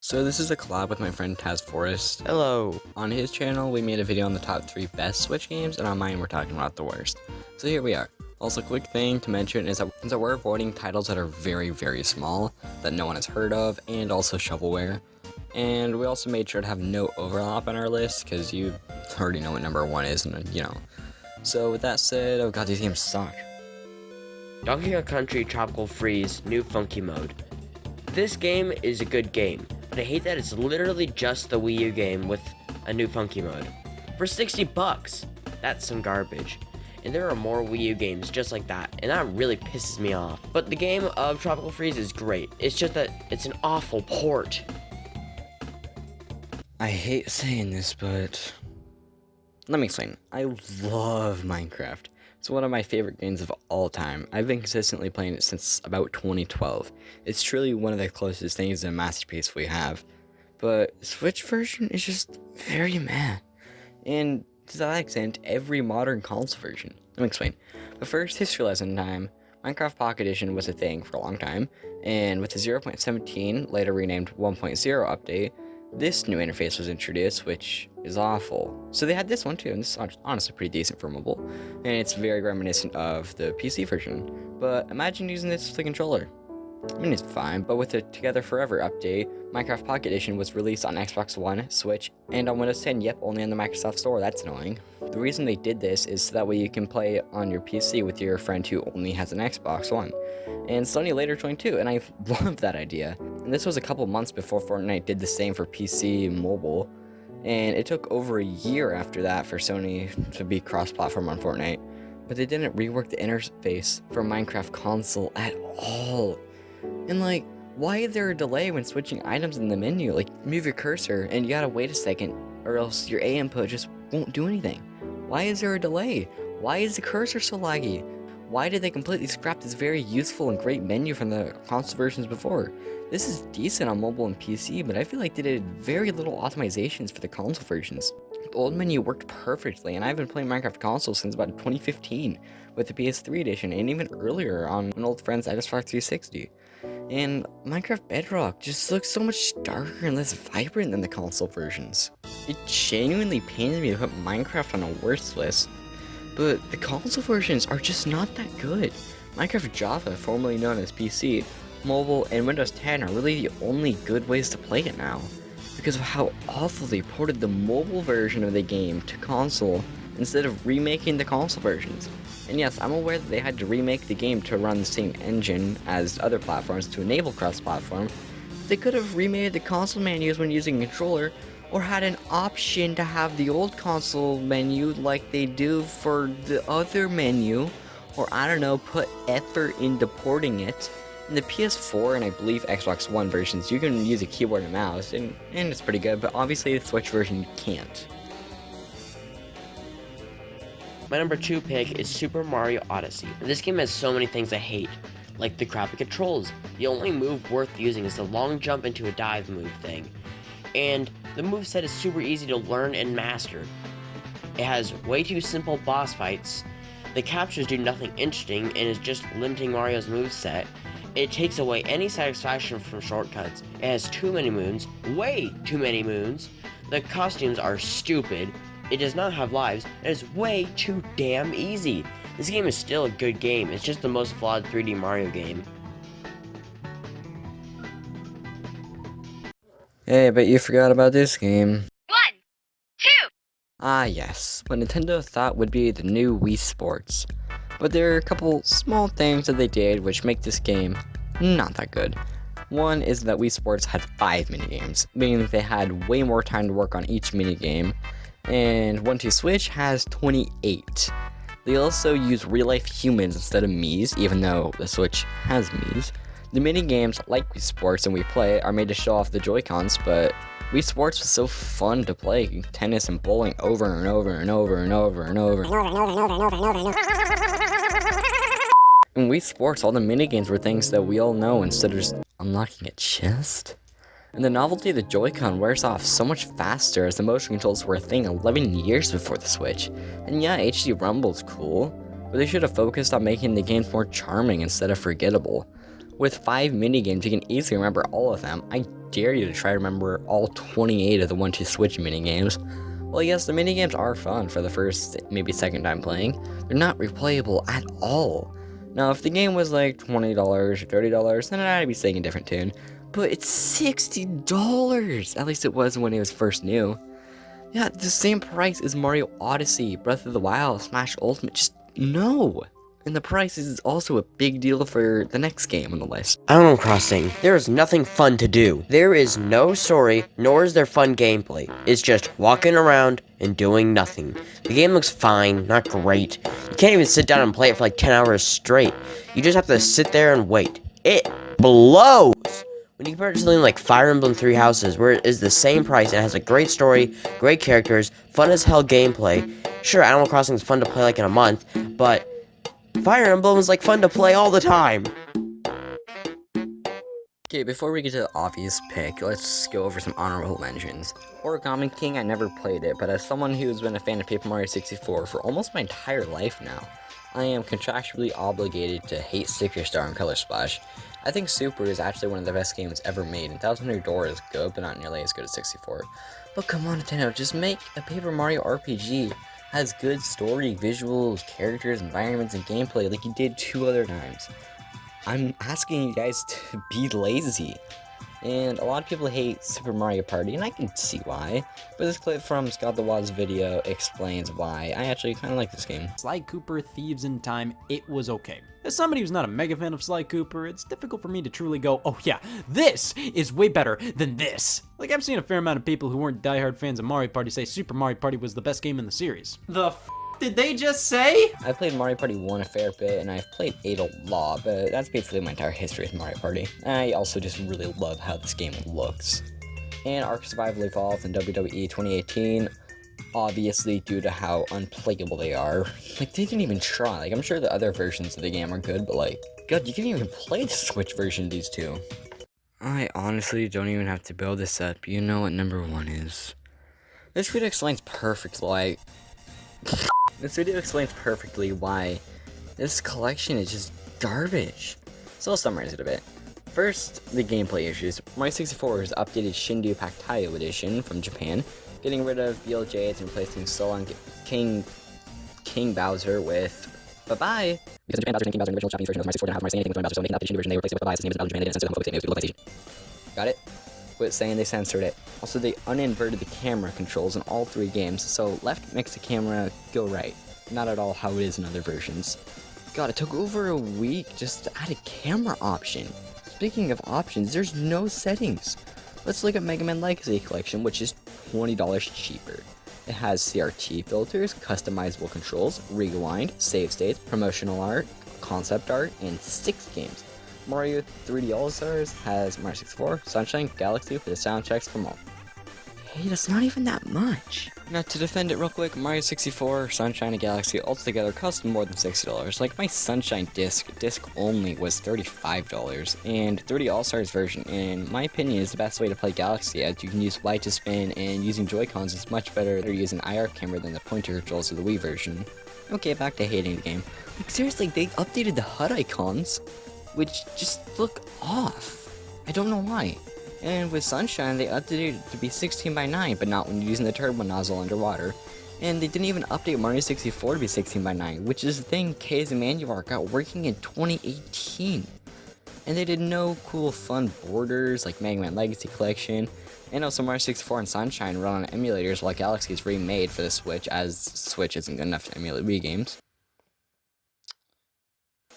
So this is a collab with my friend Taz Forrest. Hello. On his channel, we made a video on the top 3 best Switch games, and on mine, we're talking about the worst. So here we are. Also, quick thing to mention is that we're avoiding titles that are very, very small, that no one has heard of, and also shovelware. And we also made sure to have no overlap on our list, because you already know what number 1 is, and you know. So with that said, oh god, these games suck. Donkey Kong Country Tropical Freeze New Funky Mode. This game is a good game, but I hate that it's literally just the Wii U game with a new funky mode. For 60 bucks! That's some garbage. And there are more Wii U games just like that, and that really pisses me off. But the game of Tropical Freeze is great. It's just that it's an awful port. I hate saying this, but let me explain. I love Minecraft. It's one of my favorite games of all time. I've been consistently playing it since about 2012. It's truly one of the closest things to a masterpiece we have. But the Switch version is just very meh. And to that extent, every modern console version. Let me explain. But first, history lesson time. Minecraft Pocket Edition was a thing for a long time, and with the 0.17, later renamed 1.0 update, this new interface was introduced, which is awful. So they had this one too, and this is honestly pretty decent for mobile, and it's very reminiscent of the PC version. But imagine using this with a controller. I mean, it's fine, but with the Together Forever update, Minecraft Pocket Edition was released on Xbox One, Switch, and on Windows 10, yep, only on the Microsoft Store, that's annoying. The reason they did this is so that way you can play on your PC with your friend who only has an Xbox One. And Sony later joined too, and I love that idea. And this was a couple months before Fortnite did the same for PC and mobile, and it took over a year after that for Sony to be cross-platform on Fortnite. But they didn't rework the interface for Minecraft console at all. And like, why is there a delay when switching items in the menu? Like, move your cursor and you gotta wait a second, or else your A input just won't do anything. Why is there a delay? Why is the cursor so laggy? Why did they completely scrap this very useful and great menu from the console versions before? This is decent on mobile and PC, but I feel like they did very little optimizations for the console versions. The old menu worked perfectly, and I've been playing Minecraft console since about 2015 with the PS3 edition, and even earlier on an old friend's Xbox 360. And Minecraft Bedrock just looks so much darker and less vibrant than the console versions. It genuinely pains me to put Minecraft on a worst list, but the console versions are just not that good. Minecraft Java, formerly known as PC, mobile, and Windows 10 are really the only good ways to play it now, because of how awful they ported the mobile version of the game to console instead of remaking the console versions. And yes, I'm aware that they had to remake the game to run the same engine as other platforms to enable cross-platform, but they could have remade the console menus when using a controller, or had an option to have the old console menu like they do for the other menu, or I don't know, put effort into porting it. In the PS4 and I believe Xbox One versions, you can use a keyboard and mouse, and it's pretty good, but obviously the Switch version you can't. My number 2 pick is Super Mario Odyssey. This game has so many things I hate, like the crappy controls. The only move worth using is the long jump into a dive move thing. And the moveset is super easy to learn and master. It has way too simple boss fights. The captures do nothing interesting and is just limiting Mario's moveset. It takes away any satisfaction from shortcuts. It has too many moons, way too many moons. The costumes are stupid. It does not have lives. It is way too damn easy. This game is still a good game. It's just the most flawed 3D Mario game. Hey, but you forgot about this game. 1, 2. Ah yes, what Nintendo thought would be the new Wii Sports. But there are a couple small things that they did which make this game not that good. One is that Wii Sports had 5 minigames, meaning that they had way more time to work on each minigame, and 1-2-Switch has 28. They also use real-life humans instead of Miis, even though the Switch has Miis. The minigames, like Wii Sports and Wii Play, are made to show off the Joy-Cons, but Wii Sports was so fun to play tennis and bowling over and over and over and over and over. In Wii Sports, all the minigames were things that we all know instead of just unlocking a chest. And the novelty of the Joy-Con wears off so much faster as the motion controls were a thing 11 years before the Switch. And yeah, HD Rumble's cool, but they should have focused on making the games more charming instead of forgettable. With 5 minigames, you can easily remember all of them. I dare you to try to remember all 28 of the 1-2 Switch minigames. Well, yes, the minigames are fun for the first, maybe second time playing. They're not replayable at all. Now, if the game was like $20 or $30, then I'd be singing a different tune. But it's $60! At least it was when it was first new. Yeah, the same price as Mario Odyssey, Breath of the Wild, Smash Ultimate, just no! And the price is also a big deal for the next game on the list. Animal Crossing. There is nothing fun to do. There is no story, nor is there fun gameplay. It's just walking around and doing nothing. The game looks fine, not great. You can't even sit down and play it for like 10 hours straight. You just have to sit there and wait. It blows! When you compare it to something like Fire Emblem Three Houses, where it is the same price and has a great story, great characters, fun as hell gameplay. Sure, Animal Crossing is fun to play like in a month, but Fire Emblem is like fun to play all the time. Okay, before we get to the obvious pick, let's go over some honorable mentions. Origami King, I never played it, but as someone who's been a fan of Paper Mario 64 for almost my entire life now, I am contractually obligated to hate Sticker Star and Color Splash. I think Super is actually one of the best games ever made, and Thousand Year Door is good, but not nearly as good as 64. But come on, Nintendo, just make a Paper Mario RPG. Has good story, visuals, characters, environments, and gameplay like you did 2 other times. I'm asking you guys to be lazy. And a lot of people hate Super Mario Party, and I can see why. But this clip from Scott the Wad's video explains why I actually kind of like this game. Sly Cooper, Thieves in Time, it was okay. As somebody who's not a mega fan of Sly Cooper, it's difficult for me to truly go, oh yeah, this is way better than this. Like, I've seen a fair amount of people who weren't diehard fans of Mario Party say Super Mario Party was the best game in the series. The f did they just say? I played Mario Party 1 a fair bit, and I've played 8 a lot, but that's basically my entire history with Mario Party. I also just really love how this game looks. And Ark Survival Evolved in WWE 2018, obviously due to how unplayable they are. Like, they didn't even try. Like, I'm sure the other versions of the game are good, but like, God, you can't even play the Switch version of these two. I honestly don't even have to build this up. You know what number 1 is. This video explains perfectly why this collection is just garbage. So I'll summarize it a bit. First, the gameplay issues. Mario 64 has updated Shindu Pactayo Edition from Japan, getting rid of BLJs and replacing Solon King Bowser with bye-bye. Because Japan Bowser and King Bowser in the original Japanese version of Mario 64 didn't have Mario saying anything with Bowser, so making up the Shindu version, they replaced it with bye-bye. Since the name of the Bowser Japan, they didn't censor the homophobic statement, it was PlayStation. Got it? Quit saying they censored it. Also, they uninverted the camera controls in all 3 games, so left makes the camera go right. Not at all how it is in other versions. God, it took over a week just to add a camera option. Speaking of options, there's no settings. Let's look at Mega Man Legacy Collection, which is $20 cheaper. It has CRT filters, customizable controls, rewind, save states, promotional art, concept art, and 6 games. Mario 3D All-Stars has Mario 64, Sunshine, Galaxy with the soundtracks from all. Hey, that's not even that much. Now, to defend it real quick, Mario 64, Sunshine, and Galaxy altogether cost more than $60. Like, my Sunshine disc only, was $35, and 3D All-Stars version, in my opinion, is the best way to play Galaxy, as you can use Y to spin, and using Joy-Cons is much better to use an IR camera than the pointer controls of the Wii version. Okay, back to hating the game. Like, seriously, they updated the HUD icons, which just look off. I don't know why. And with Sunshine, they updated it to be 16:9, but not when you're using the turbo nozzle underwater. And they didn't even update Mario 64 to be 16:9, which is the thing K's and Manuart got working in 2018. And they did no cool fun borders like Mega Man Legacy Collection. And also Mario 64 and Sunshine run on emulators while Galaxy is remade for the Switch, as Switch isn't good enough to emulate Wii games.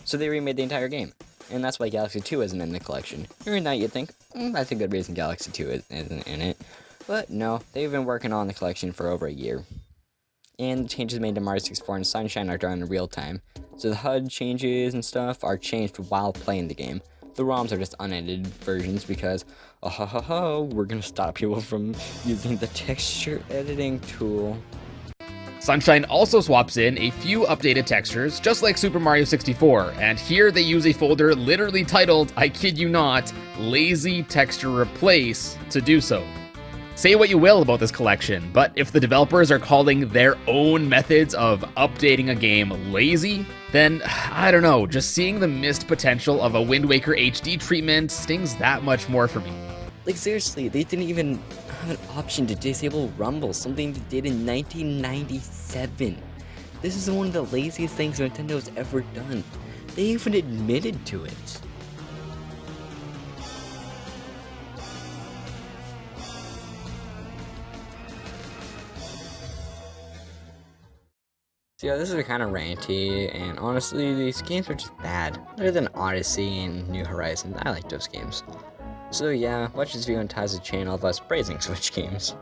So they remade the entire game. And that's why Galaxy 2 isn't in the collection. Hearing that, you'd think, that's a good reason Galaxy 2 isn't in it. But no, they've been working on the collection for over a year. And the changes made to Mario 64 and Sunshine are done in real time. So the HUD changes and stuff are changed while playing the game. The ROMs are just unedited versions because, we're gonna stop people from using the texture editing tool. Sunshine also swaps in a few updated textures, just like Super Mario 64, and here they use a folder literally titled, I kid you not, Lazy Texture Replace to do so. Say what you will about this collection, but if the developers are calling their own methods of updating a game lazy, then, I don't know, just seeing the missed potential of a Wind Waker HD treatment stings that much more for me. Like seriously, they didn't even have an option to disable Rumble, something they did in 1997. This is one of the laziest things Nintendo's ever done. They even admitted to it. So yeah, this is kind of ranty, and honestly, these games are just bad. Better than Odyssey and New Horizons. I like those games. So yeah, watch this video on Taz's channel of us praising Switch games.